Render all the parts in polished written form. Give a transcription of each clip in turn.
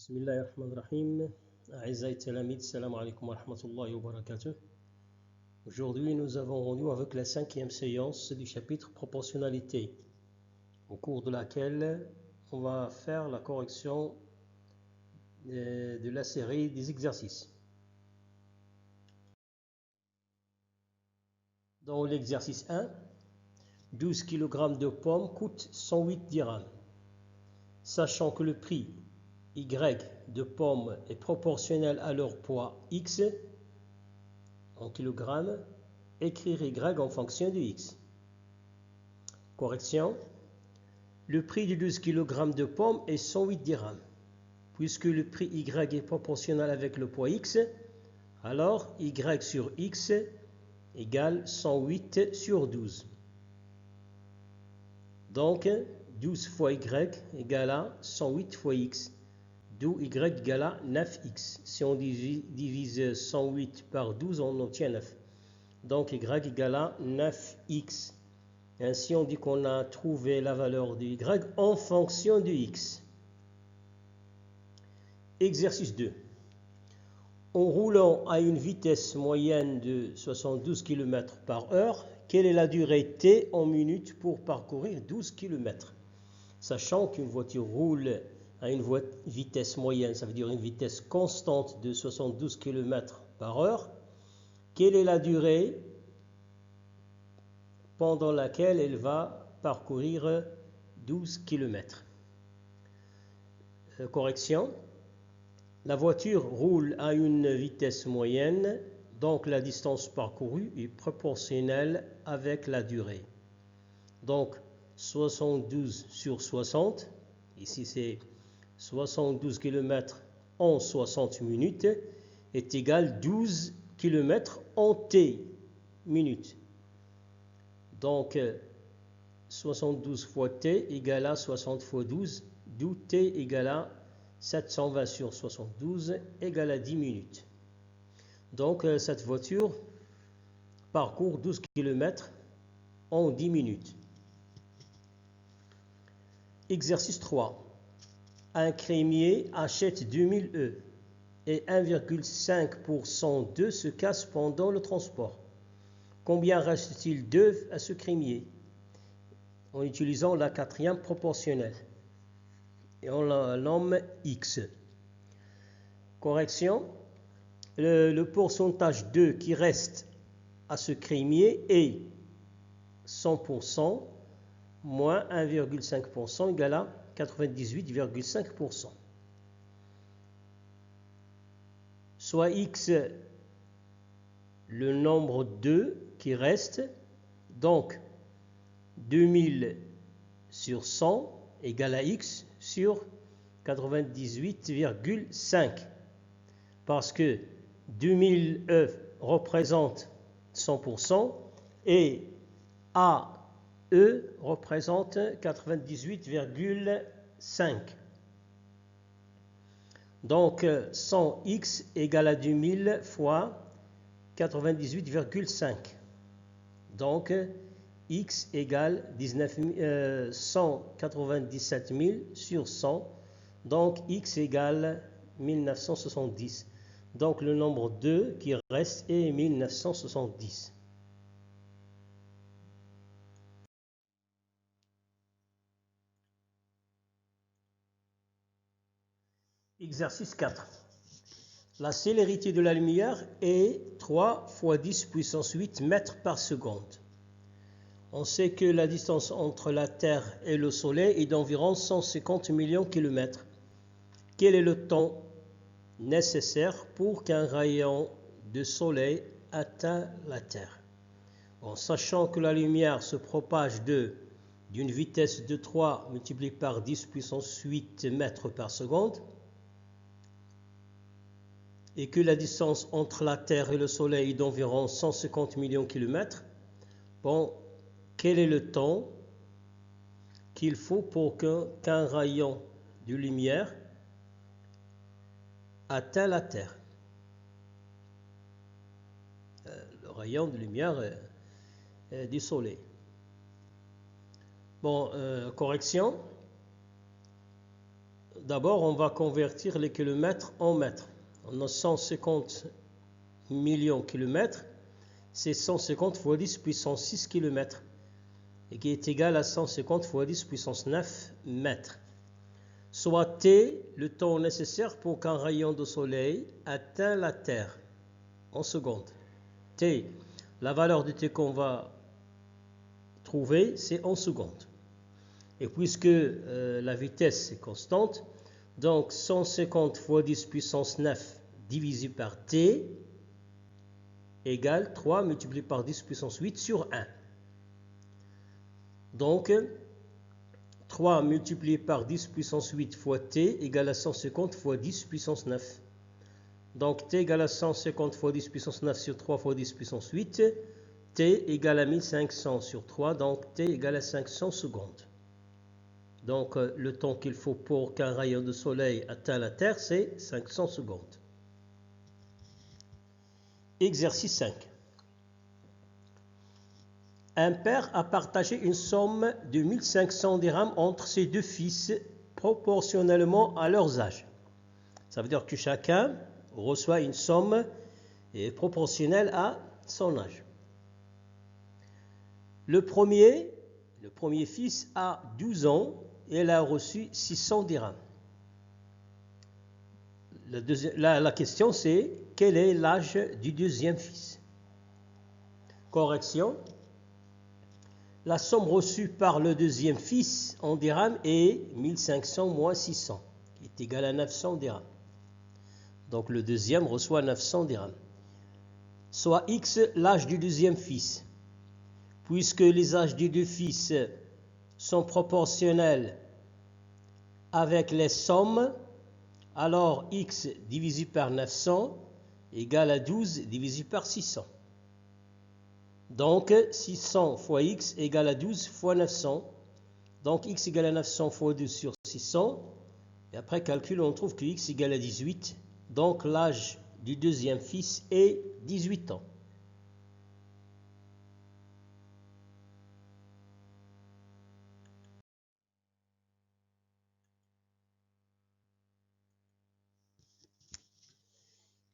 Bismillahirrahmanirrahim. Aïzaï Telamid, salam alaikum wa rahmatullahi wa barakatuh. Aujourd'hui, nous avons rendu avec la 5e séance du chapitre proportionnalité, au cours de laquelle on va faire la correction de la série des exercices. Dans l'exercice 1, 12 kg de pommes coûtent 108 dirhams. Sachant que le prix Y de pommes est proportionnel à leur poids X en kilogrammes, écrire Y en fonction de X. Correction. Le prix de 12 kg de pommes est 108 dirhams. Puisque le prix Y est proportionnel avec le poids X, alors Y sur X égale 108 sur 12. Donc, 12 fois Y égale à 108 fois X. D'où Y égale à 9X. Si on divise 108 par 12, on obtient 9. Donc Y égale à 9X. Ainsi, on dit qu'on a trouvé la valeur de Y en fonction de X. Exercice 2. En roulant à une vitesse moyenne de 72 km par heure, quelle est la durée T en minutes pour parcourir 12 km? Sachant qu'une voiture roule à une vitesse moyenne, ça veut dire une vitesse constante de 72 km par heure, quelle est la durée pendant laquelle elle va parcourir 12 km? Correction. La voiture roule à une vitesse moyenne, donc la distance parcourue est proportionnelle avec la durée. Donc 72 sur 60, ici c'est 72 km en 60 minutes, est égal 12 km en T minutes. Donc 72 fois T égale à 60 fois 12, d'où T égale à 720 sur 72 égale à 10 minutes. Donc cette voiture parcourt 12 km en 10 minutes. Exercice 3. Un crémier achète 2000 œufs et 1,5% d'œufs se cassent pendant le transport. Combien reste-t-il d'œufs à ce crémier? En utilisant la 4e proportionnelle. Et on la nomme X. Correction. Le pourcentage d'œufs qui reste à ce crémier est 100% moins 1,5% égale à 98,5%. Soit X le nombre d'œufs qui reste, donc 2000 sur 100 égale à X sur 98,5. Parce que 2000 œufs représentent 100% et AE représente 98,5. Donc 100x égale à 2000 fois 98,5. Donc x égale 197 000 sur 100. Donc x égale 1970. Donc le nombre 2 qui reste est 1970. Exercice 4. La célérité de la lumière est 3 fois 10 puissance 8 mètres par seconde. On sait que la distance entre la Terre et le Soleil est d'environ 150 millions de kilomètres. Quel est le temps nécessaire pour qu'un rayon de Soleil atteigne la Terre? En sachant que la lumière se propage d'une vitesse de 3 multiplié par 10 puissance 8 mètres par seconde, et que la distance entre la Terre et le Soleil est d'environ 150 millions de kilomètres, bon, quel est le temps qu'il faut pour qu'un rayon de lumière atteigne la Terre? Le rayon de lumière du Soleil. Bon, correction. d'abord, on va convertir les kilomètres en mètres. On a 150 millions de kilomètres, c'est 150 fois 10 puissance 6 kilomètres, et qui est égal à 150 fois 10 puissance 9 mètres. Soit T, le temps nécessaire pour qu'un rayon de soleil atteigne la Terre en secondes. T, la valeur de T qu'on va trouver, c'est en secondes. Et puisque la vitesse est constante, donc 150 fois 10 puissance 9 divisé par T égale 3 multiplié par 10 puissance 8 sur 1. Donc, 3 multiplié par 10 puissance 8 fois T égale à 150 fois 10 puissance 9. Donc, T égale à 150 fois 10 puissance 9 sur 3 fois 10 puissance 8. T égale à 1500 sur 3, donc T égale à 500 secondes. Donc, le temps qu'il faut pour qu'un rayon de soleil atteigne la Terre, c'est 500 secondes. Exercice 5. Un père a partagé une somme de 1500 dirhams entre ses deux fils proportionnellement à leurs âges. Ça veut dire que chacun reçoit une somme proportionnelle à son âge. Le premier fils a 12 ans et il a reçu 600 dirhams. La question c'est, quel est l'âge du deuxième fils? Correction. La somme reçue par le deuxième fils en dirhams est 1500 moins 600, qui est égal à 900 dirhams. Donc le deuxième reçoit 900 dirhams. Soit X, l'âge du deuxième fils. Puisque les âges des deux fils sont proportionnels avec les sommes, alors X divisé par 900 égale à 12 divisé par 600. Donc 600 fois X égale à 12 fois 900. Donc X égale à 900 fois 12 sur 600. Et après calcul, on trouve que X égale à 18. Donc l'âge du deuxième fils est 18 ans.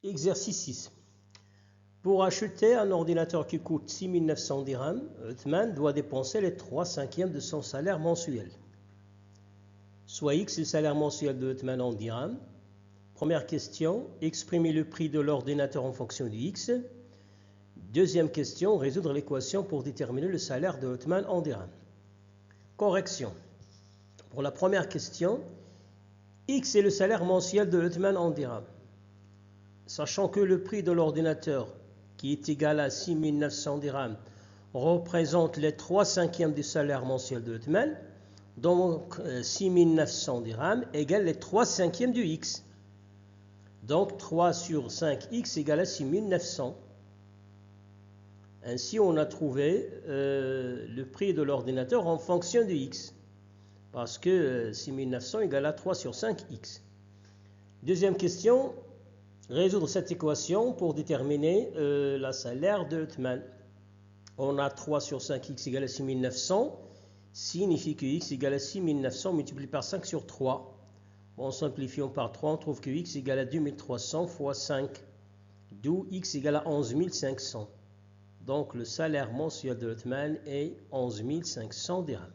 Exercice 6. Pour acheter un ordinateur qui coûte 6900 dirhams, Uthman doit dépenser les 3/5 de son salaire mensuel. Soit X, le salaire mensuel de Uthman en dirhams. Première question, exprimer le prix de l'ordinateur en fonction de X. Deuxième question, résoudre l'équation pour déterminer le salaire de Uthman en dirhams. Correction. Pour la première question, X est le salaire mensuel de Uthman en dirhams. Sachant que le prix de l'ordinateur, qui est égal à 6900 dirhams, représente les 3/5 du salaire mensuel de Uthman, donc 6900 dirhams égale les 3/5 du X. Donc 3 sur 5X égale à 6900. Ainsi, on a trouvé le prix de l'ordinateur en fonction de X. Parce que 6900 égale à 3 sur 5X. Deuxième question, résoudre cette équation pour déterminer le salaire de Uthman. On a 3 sur 5X égale à 6900, signifie que X égale à 6900 multiplié par 5 sur 3. En simplifiant par 3, on trouve que X égale à 2300 fois 5, d'où X égale à 11500. Donc le salaire mensuel de Uthman est 11500 dirhams.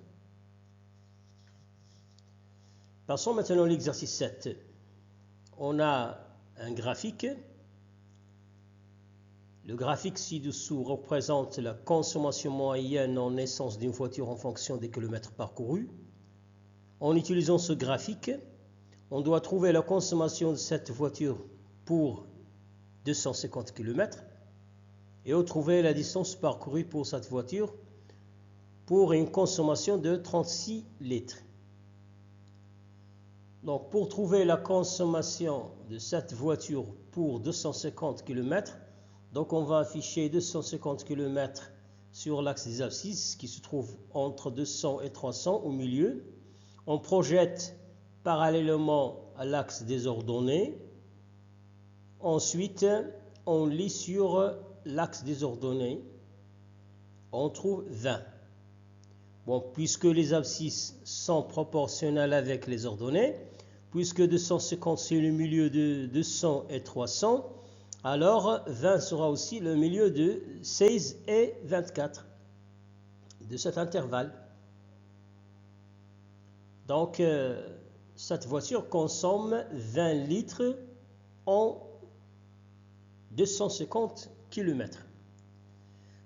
Passons maintenant à l'exercice 7. On a un graphique. Le graphique ci-dessous représente la consommation moyenne en essence d'une voiture en fonction des kilomètres parcourus. En utilisant ce graphique, on doit trouver la consommation de cette voiture pour 250 km et trouver la distance parcourue pour cette voiture pour une consommation de 36 litres. Donc pour trouver la consommation de cette voiture pour 250 km, donc on va afficher 250 km sur l'axe des abscisses qui se trouve entre 200 et 300 au milieu. On projette parallèlement à l'axe des ordonnées. Ensuite, on lit sur l'axe des ordonnées. On trouve 20. Bon, puisque les abscisses sont proportionnelles avec les ordonnées, puisque 250 c'est le milieu de 200 et 300, alors 20 sera aussi le milieu de 16 et 24 de cet intervalle. Donc, cette voiture consomme 20 litres en 250 km.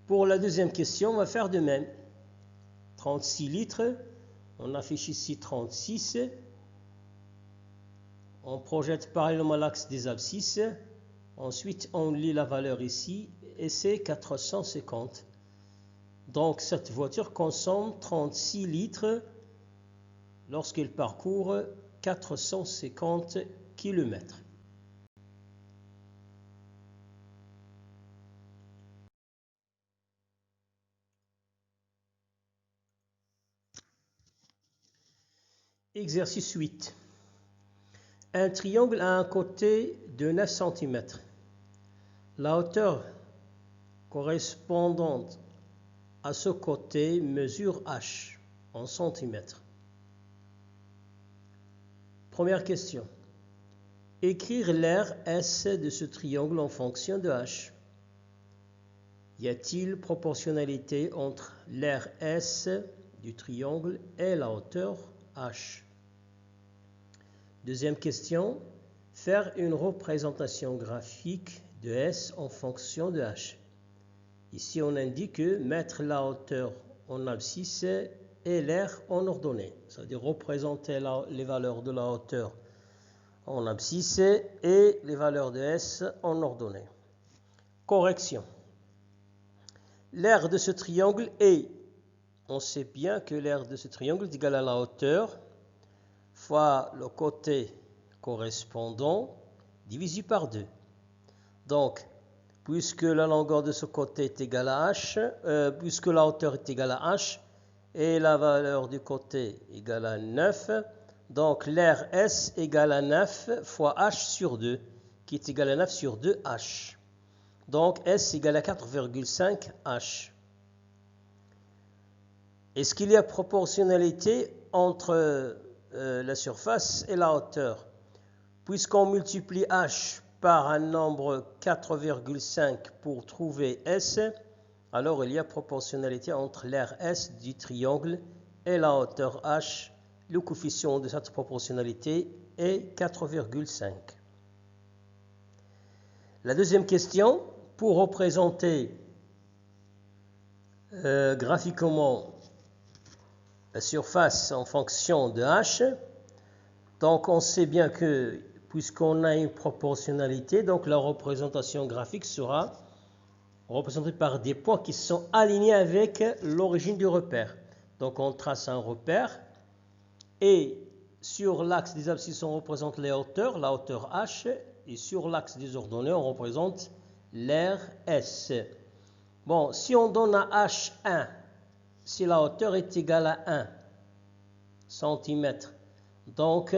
Pour la deuxième question, on va faire de même. 36 litres, on affiche ici 36. On projette parallèlement l'axe des abscisses. Ensuite, on lit la valeur ici et c'est 450. Donc, cette voiture consomme 36 litres lorsqu'elle parcourt 450 km. Exercice 8. Un triangle a un côté de 9 cm. La hauteur correspondante à ce côté mesure h en centimètres. Première question. Écrire l'aire S de ce triangle en fonction de h. Y a-t-il proportionnalité entre l'aire S du triangle et la hauteur h? Deuxième question. Faire une représentation graphique de S en fonction de h. Ici, on indique mettre la hauteur en abscisse et l'aire en ordonnée. C'est-à-dire représenter les valeurs de la hauteur en abscisse et les valeurs de S en ordonnée. Correction. L'aire de ce triangle est, on sait bien que l'aire de ce triangle est égale à la hauteur fois le côté correspondant divisé par 2. Donc, puisque la longueur de ce côté est égale à h, puisque la hauteur est égale à h et la valeur du côté égale à 9, donc l'aire S égale à 9 fois h sur 2, qui est égal à 9 sur 2h. Donc S égale à 4,5 h. Est-ce qu'il y a proportionnalité entre la surface et la hauteur? Puisqu'on multiplie h par un nombre 4,5 pour trouver S, alors il y a proportionnalité entre l'aire S du triangle et la hauteur h. Le coefficient de cette proportionnalité est 4,5. La deuxième question, pour représenter graphiquement la surface en fonction de h, donc on sait bien que puisqu'on a une proportionnalité, donc la représentation graphique sera représentée par des points qui sont alignés avec l'origine du repère. Donc on trace un repère et sur l'axe des abscisses on représente les hauteurs, la hauteur h, et sur l'axe des ordonnées on représente l'aire S. Bon, si on donne à h1, si la hauteur est égale à 1 cm, donc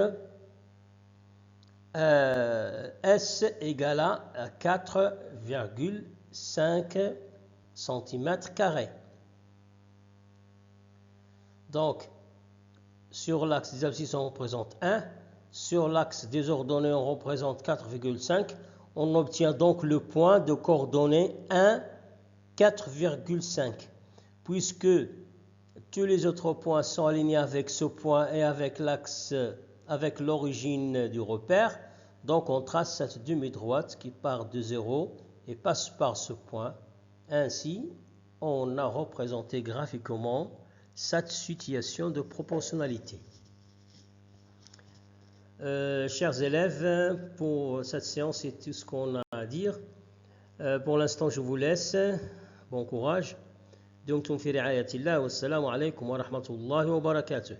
S égale à 4,5 cm². Donc, sur l'axe des abscisses, on représente 1. Sur l'axe des ordonnées, on représente 4,5. On obtient donc le point de coordonnées 1, 4,5. Puisque tous les autres points sont alignés avec ce point et avec l'axe, avec l'origine du repère, donc on trace cette demi-droite qui part de 0 et passe par ce point. Ainsi, on a représenté graphiquement cette situation de proportionnalité. Chers élèves, pour cette séance, c'est tout ce qu'on a à dire. Pour l'instant, je vous laisse. Bon courage. دمتم في رعاية الله والسلام عليكم ورحمة الله وبركاته.